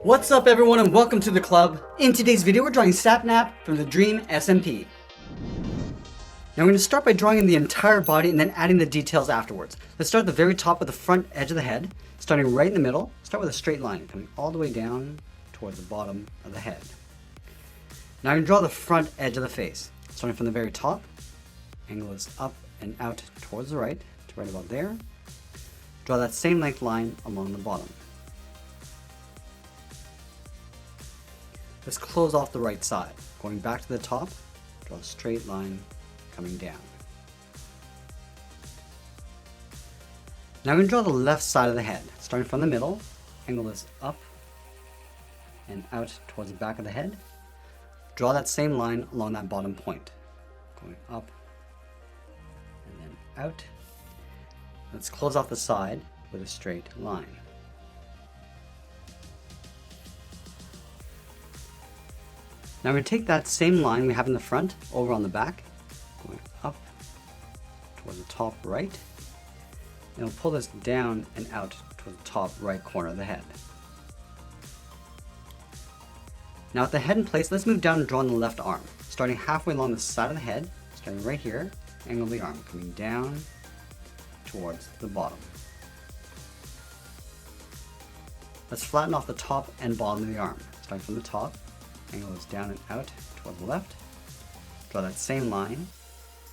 What's up everyone and welcome to the club. In today's video we're drawing SapNap from the Dream SMP. Now we're going to start by drawing in the entire body and then adding the details afterwards. Let's start at the very top with the front edge of the head, starting right in the middle. Start with a straight line coming all the way down towards the bottom of the head. Now I'm going to draw the front edge of the face, starting from the very top. Angle is up and out towards the right to right about there. Draw that same length line along the bottom. Let's close off the right side. Going back to the top, draw a straight line coming down. Now I'm going to draw the left side of the head, starting from the middle. Angle this up and out towards the back of the head. Draw that same line along that bottom point. Going up and then out. Let's close off the side with a straight line. Now we're going to take that same line we have in the front over on the back, going up towards the top right, and we'll pull this down and out towards the top right corner of the head. Now with the head in place, let's move down and draw on the left arm, starting halfway along the side of the head, starting right here, angle the arm, coming down towards the bottom. Let's flatten off the top and bottom of the arm, starting from the top. Angle is down and out toward the left. Draw that same line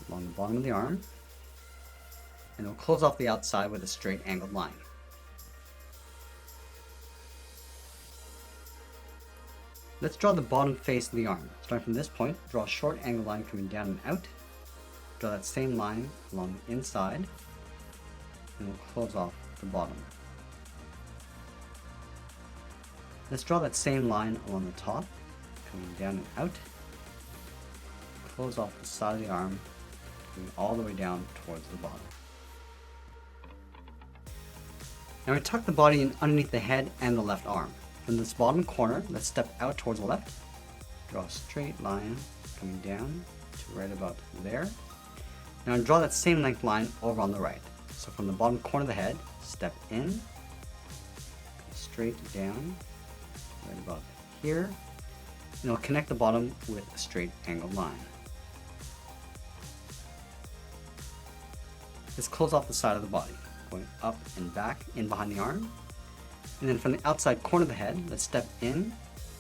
along the bottom of the arm, and we'll close off the outside with a straight angled line. Let's draw the bottom face of the arm. Starting from this point, draw a short angled line coming down and out. Draw that same line along the inside, and we'll close off the bottom. Let's draw that same line along the top, coming down and out. Close off the side of the arm, going all the way down towards the bottom. Now we tuck the body in underneath the head and the left arm. From this bottom corner, let's step out towards the left. Draw a straight line coming down to right about there. Now draw that same length line over on the right. So from the bottom corner of the head, step in, straight down, right about here. And we'll connect the bottom with a straight angled line. Let's close off the side of the body, going up and back in behind the arm. And then from the outside corner of the head, let's step in,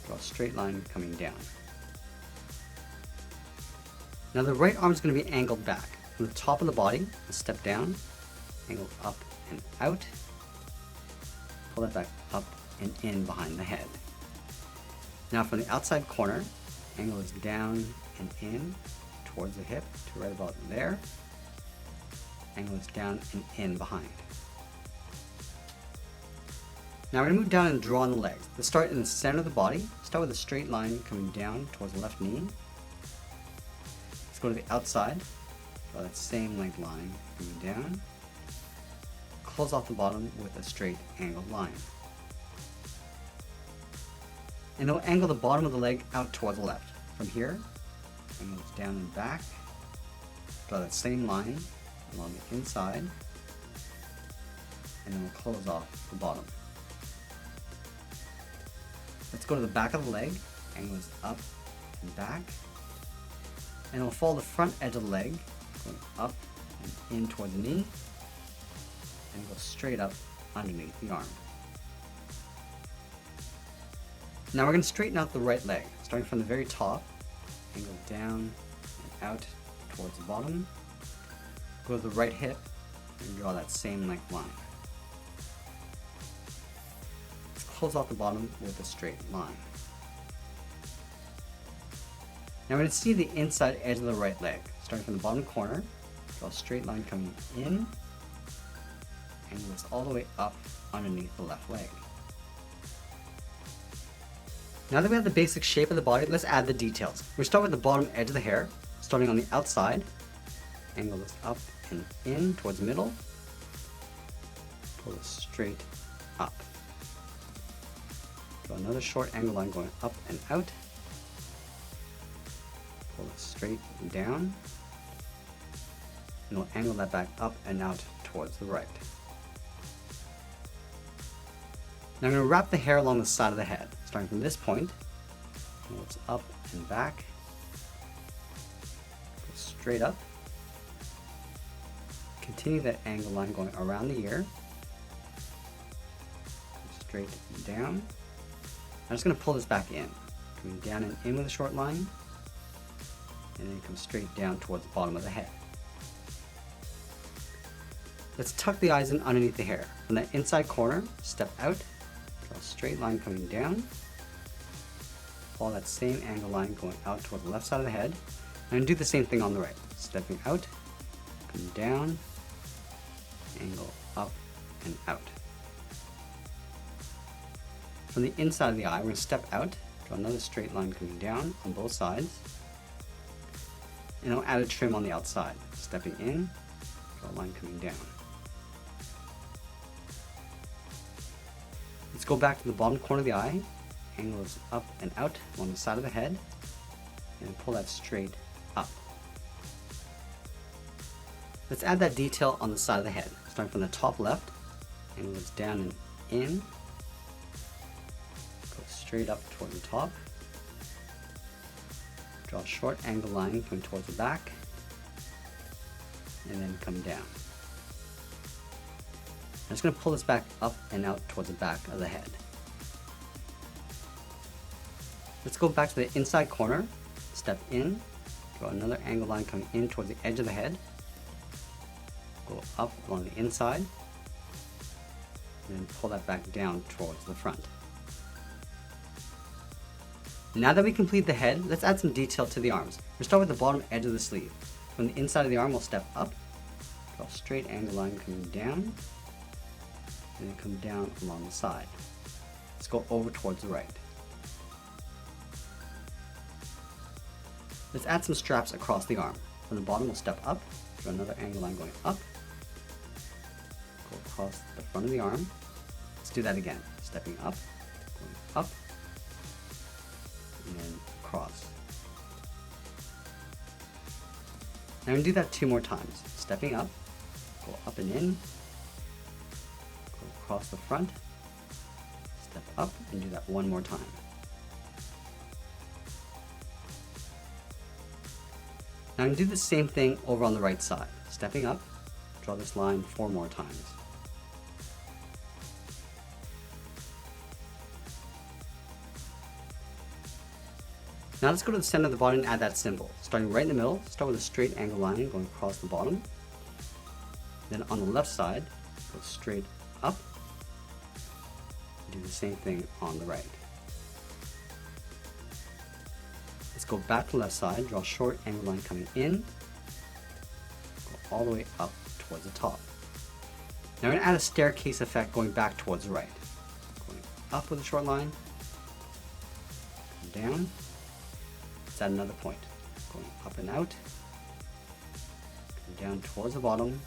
draw a straight line coming down. Now the right arm is going to be angled back. From the top of the body, let's step down, angle up and out, pull that back up and in behind the head. Now from the outside corner, angle is down and in towards the hip to right about there. Angle is down and in behind. Now we're going to move down and draw on the legs. Let's start in the center of the body. Start with a straight line coming down towards the left knee. Let's go to the outside. Draw that same length line coming down. Close off the bottom with a straight angled line. And we'll angle the bottom of the leg out towards the left. From here, angle it down and back. Draw that same line along the inside. And then we'll close off the bottom. Let's go to the back of the leg. Angle is up and back. And we'll follow the front edge of the leg, going up and in toward the knee. And go straight up underneath the arm. Now we're going to straighten out the right leg, starting from the very top, angle down and out towards the bottom, go to the right hip and draw that same length line. Let's close off the bottom with a straight line. Now we're going to see the inside edge of the right leg, starting from the bottom corner, draw a straight line coming in, angle this all the way up underneath the left leg. Now that we have the basic shape of the body, let's add the details. We start with the bottom edge of the hair, starting on the outside. Angle this up and in towards the middle. Pull this straight up. Draw another short angle line going up and out. Pull it straight down. And we'll angle that back up and out towards the right. Now I'm going to wrap the hair along the side of the head, starting from this point, angle is up and back, go straight up, continue that angle line going around the ear, straight down. I'm just going to pull this back in, coming down and in with a short line, and then come straight down towards the bottom of the head. Let's tuck the eyes in underneath the hair. From that inside corner, step out, draw a straight line coming down, follow that same angle line going out towards the left side of the head, and do the same thing on the right. Stepping out, come down, angle up and out. From the inside of the eye, we're going to step out, draw another straight line coming down on both sides, and I'll add a trim on the outside. Stepping in, draw a line coming down. Let's go back to the bottom corner of the eye, angle is up and out on the side of the head, and pull that straight up. Let's add that detail on the side of the head. Starting from the top left, angle is down and in, go straight up toward the top, draw a short angle line coming towards the back, and then come down. I'm just going to pull this back up and out towards the back of the head. Let's go back to the inside corner, step in, draw another angle line coming in towards the edge of the head, go up along the inside, and then pull that back down towards the front. Now that we complete the head, let's add some detail to the arms. We'll start with the bottom edge of the sleeve. From the inside of the arm, we'll step up, draw a straight angle line coming down, and then come down along the side. Let's go over towards the right. Let's add some straps across the arm. From the bottom, we'll step up, draw another angle line going up, go across the front of the arm. Let's do that again. Stepping up, going up, and then across. Now I'm going to do that 2 more times. Stepping up, go up and in, go across the front, step up, and do that 1 more time. Now I'm going to do the same thing over on the right side. Stepping up, draw this line 4 more times. Now let's go to the center of the body and add that symbol. Starting right in the middle, start with a straight angle line going across the bottom. Then on the left side, go straight up. Do the same thing on the right. Let's go back to the left side, draw a short angle line coming in, go all the way up towards the top. Now we're going to add a staircase effect going back towards the right. Going up with a short line, come down, let's add another point. Going up and out, come down towards the bottom,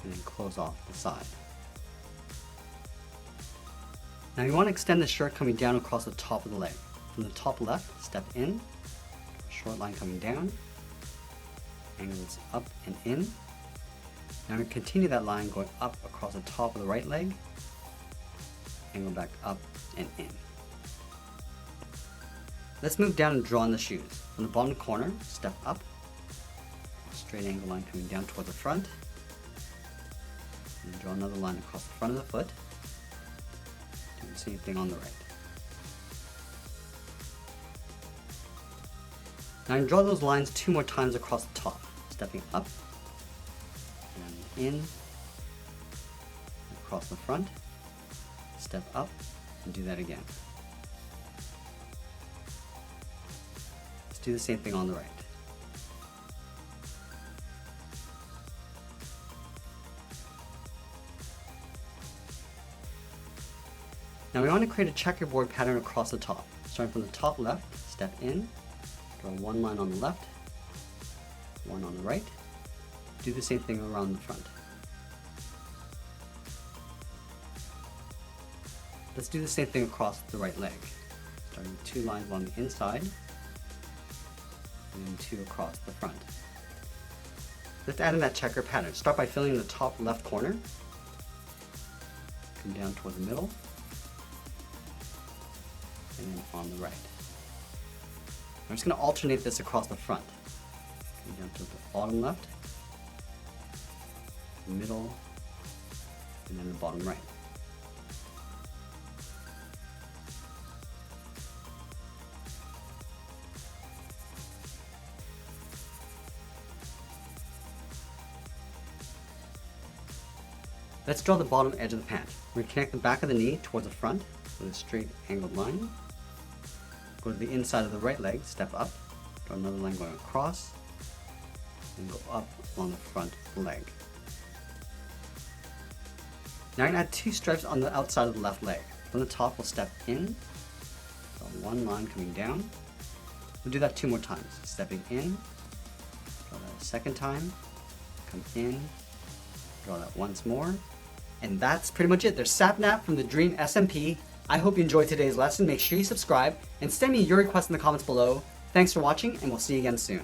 and then close off the side. Now you want to extend the shirt coming down across the top of the leg. From the top left, step in, short line coming down, angles up and in. Now I'm going to continue that line going up across the top of the right leg, angle back up and in. Let's move down and draw on the shoes. From the bottom corner, step up, straight angle line coming down toward the front, and draw another line across the front of the foot. Do the same thing on the right. Now I can draw those lines 2 more times across the top, stepping up, and in, across the front, step up, and do that again. Let's do the same thing on the right. Now we want to create a checkerboard pattern across the top. Starting from the top left, step in, draw 1 line on the left, 1 on the right. Do the same thing around the front. Let's do the same thing across the right leg. Starting with 2 lines along the inside, and then 2 across the front. Let's add in that checker pattern. Start by filling the top left corner, come down toward the middle, and then on the right. I'm just going to alternate this across the front. Down to the bottom left, middle, and then the bottom right. Let's draw the bottom edge of the pant. We're going to connect the back of the knee towards the front with a straight angled line. Go to the inside of the right leg, step up, draw another line going across, and go up on the front leg. Now I'm going to add 2 stripes on the outside of the left leg. From the top, we'll step in, draw one line coming down. We'll do that 2 more times. Stepping in, draw that a second time, come in, draw that once more. And that's pretty much it. There's SapNap from the Dream SMP. I hope you enjoyed today's lesson. Make sure you subscribe and send me your requests in the comments below. Thanks for watching, and we'll see you again soon.